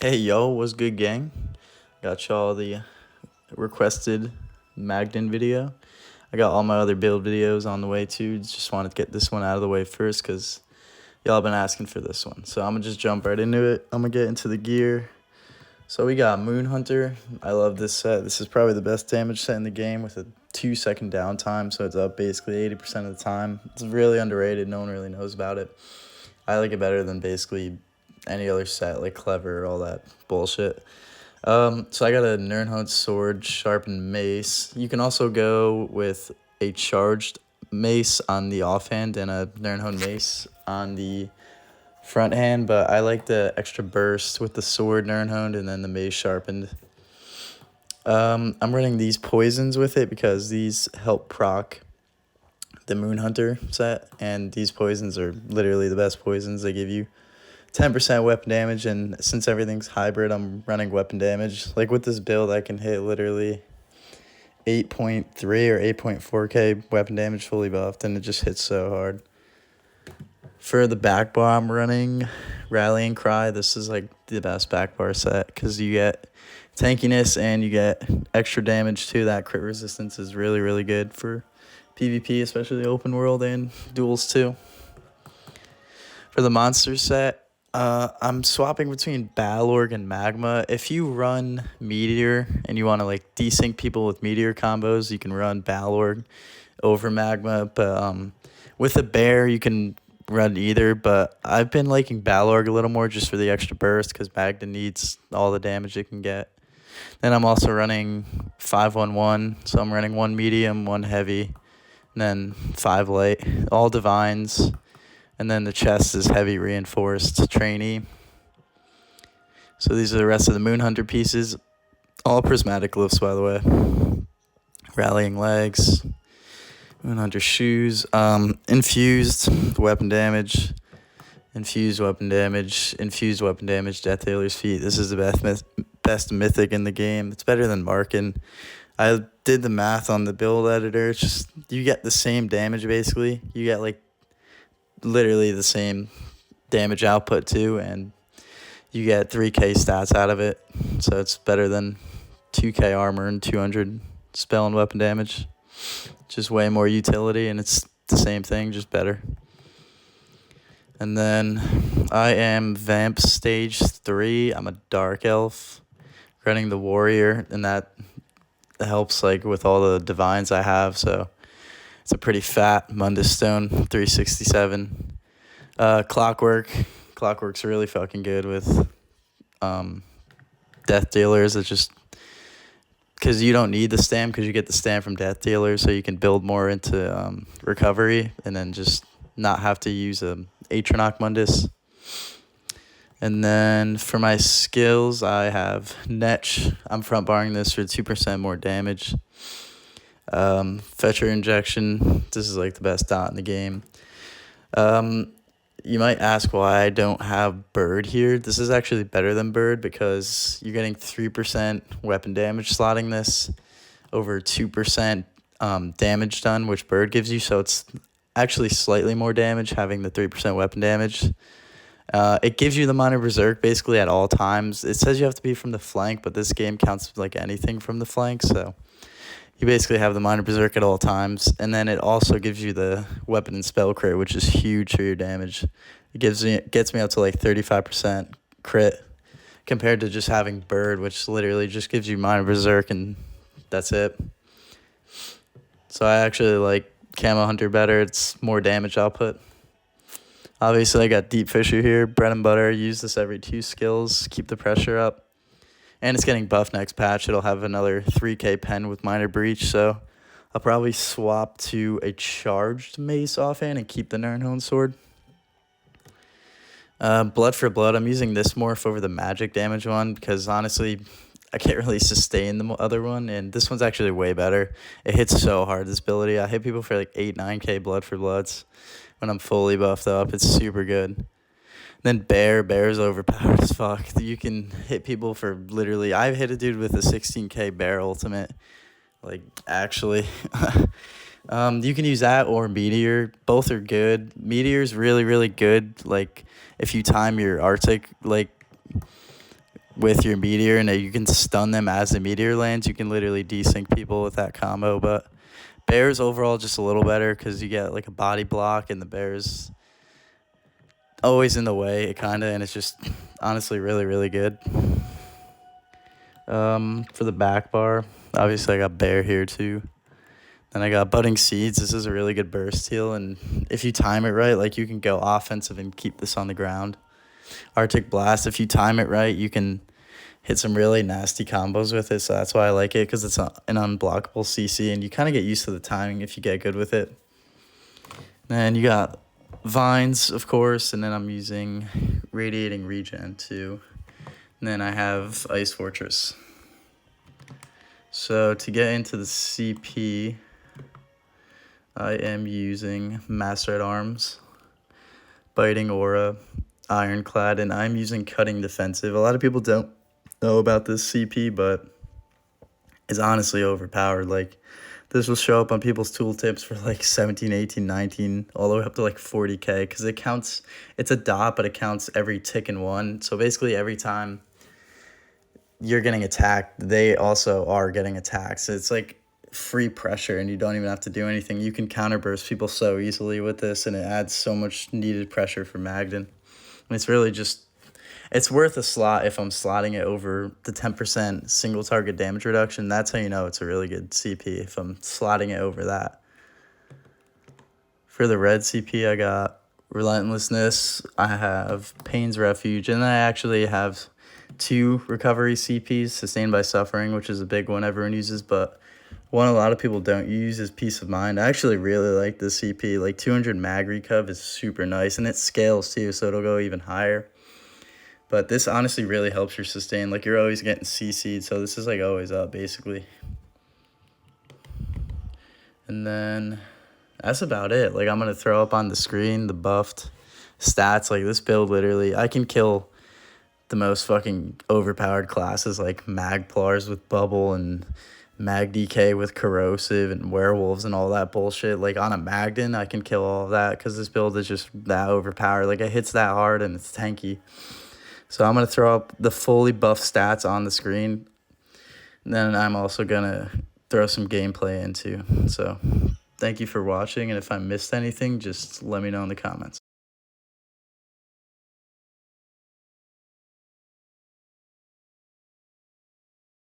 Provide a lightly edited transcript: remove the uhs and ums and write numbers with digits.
Hey yo, what's good, gang? Got y'all the requested Magden video. I got all my other build videos on the way too. Just wanted to get this one out of the way first because y'all been asking for this one. So I'm gonna just jump right into it. I'm gonna get into the gear. So we got Moon Hunter. I love this set. This is probably the best damage set in the game with a 2-second downtime. So it's up basically 80% of the time. It's really underrated. No one really knows about it. I like it better than basically any other set, like Clever or all that bullshit. So I got a Nernhunt sword, sharpened mace. You can also go with a charged mace on the offhand and a Nernhunt mace on the front hand, but I like the extra burst with the sword Nernhunt and then the mace sharpened. I'm running these poisons with it because these help proc the Moon Hunter set, and these poisons are literally the best poisons. They give you 10% weapon damage, and since everything's hybrid, I'm running weapon damage. Like with this build, I can hit literally 8.3 or 8.4k weapon damage fully buffed, and it just hits so hard. For the back bar, I'm running Rallying Cry. This is like the best back bar set because you get tankiness and you get extra damage too. That crit resistance is really, really good for PvP, especially open world and duels too. For the monster set, I'm swapping between Balorg and Magma. If you run Meteor and you want to like desync people with Meteor combos, you can run Balorg over Magma. But with a bear, you can run either. But I've been liking Balorg a little more just for the extra burst because Magden needs all the damage it can get. Then I'm also running 5-1-1, so I'm running 1 medium, 1 heavy, and then 5 light, all divines. And then the chest is heavy reinforced trainee. So these are the rest of the Moon Hunter pieces. All prismatic lifts, by the way. Rallying legs. Moon Hunter shoes. Infused weapon damage. Infused weapon damage. Infused weapon damage. Death Dealer's feet. This is the best mythic in the game. It's better than Markin. I did the math on the build editor. It's just, you get the same damage basically. You get like literally the same damage output too, and you get 3k stats out of it, so it's better than 2k armor and 200 spell and weapon damage. Just way more utility, and it's the same thing, just better. And then I am Vamp stage 3. I'm a dark elf running the warrior, and that helps like with all the divines I have, so it's a pretty fat Mundus Stone, 367. Clockwork's really fucking good with Death Dealers. It's just because you don't need the Stam because you get the Stam from Death Dealers, so you can build more into recovery and then just not have to use a Atronach Mundus. And then for my skills, I have Netch. I'm front barring this for 2% more damage. Fetcher injection. This is like the best dot in the game. You might ask why I don't have Bird here. This is actually better than Bird because you're getting 3% weapon damage slotting this over 2% damage done, which Bird gives you. So it's actually slightly more damage having the 3% weapon damage. It gives you the minor berserk basically at all times. It says you have to be from the flank, but this game counts like anything from the flank, so you basically have the minor berserk at all times. And then it also gives you the weapon and spell crit, which is huge for your damage. It gets me up to like 35% crit compared to just having Bird, which literally just gives you minor berserk and that's it. So I actually like Camo Hunter better. It's more damage output. Obviously, I got Deep Fisher here, bread and butter. Use this every 2 skills, keep the pressure up. And it's getting buffed next patch. It'll have another 3k pen with minor breach, so I'll probably swap to a charged mace offhand and keep the Nernhone sword. Blood for blood, I'm using this morph over the magic damage one because honestly, I can't really sustain the other one, and this one's actually way better. It hits so hard, this ability. I hit people for like 8-9k blood for bloods when I'm fully buffed up. It's super good. Then Bear's overpowered as fuck. You can hit people for literally, I've hit a dude with a 16k Bear ultimate. Like, actually. You can use that or Meteor. Both are good. Meteor's really, really good. Like, if you time your Arctic, like, with your meteor, and you can stun them as the meteor lands. You can literally desync people with that combo. But bear's overall just a little better because you get like a body block, and the bear's always in the way, and it's just honestly really, really good. For the back bar, obviously I got bear here too. Then I got budding seeds. This is a really good burst heal, and if you time it right, like you can go offensive and keep this on the ground. Arctic blast, if you time it right, you can hit some really nasty combos with it, so that's why I like it, because it's an unblockable CC, and you kind of get used to the timing if you get good with it. Then you got vines, of course, and then I'm using radiating regen too. And then I have ice fortress. So to get into the CP, I am using master at arms, biting aura, ironclad, and I'm using cutting defensive. A lot of people don't know about this CP, but it's honestly overpowered. Like, this will show up on people's tooltips for like 17, 18, 19, all the way up to like 40k, because it counts. It's a dot, but it counts every tick in one. So basically every time you're getting attacked, they also are getting attacked. So it's like free pressure, and you don't even have to do anything. You can counterburst people so easily with this, and it adds so much needed pressure for Magden. And it's really just, it's worth a slot if I'm slotting it over the 10% single target damage reduction. That's how you know it's a really good CP, if I'm slotting it over that. For the red CP, I got Relentlessness, I have Pain's Refuge, and I actually have 2 recovery CPs, Sustained by Suffering, which is a big one everyone uses, but one a lot of people don't use is Peace of Mind. I actually really like this CP. Like 200 mag recov is super nice, and it scales too, so it'll go even higher. But this honestly really helps your sustain. Like, you're always getting CC'd, so this is like always up basically. And then that's about it. Like, I'm going to throw up on the screen the buffed stats. Like, this build literally, I can kill the most fucking overpowered classes like Magplars with bubble and MagDK with corrosive and werewolves and all that bullshit. Like, on a Magden, I can kill all of that because this build is just that overpowered. Like, it hits that hard and it's tanky. So I'm going to throw up the fully buffed stats on the screen. And then I'm also going to throw some gameplay into. So thank you for watching, and if I missed anything, just let me know in the comments.